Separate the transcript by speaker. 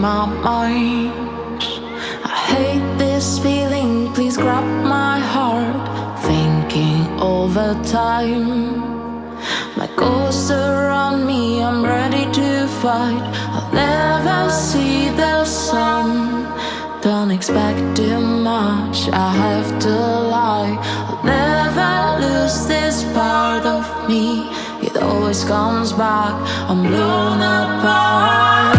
Speaker 1: my mind. I hate this feeling, please grab my heart. Thinking over time, like ghosts around me, I'm ready to fight. I'll never see the sun, don't expect too much, I have to lie. I'll never lose this part of me, it always comes back, I'm blown apart.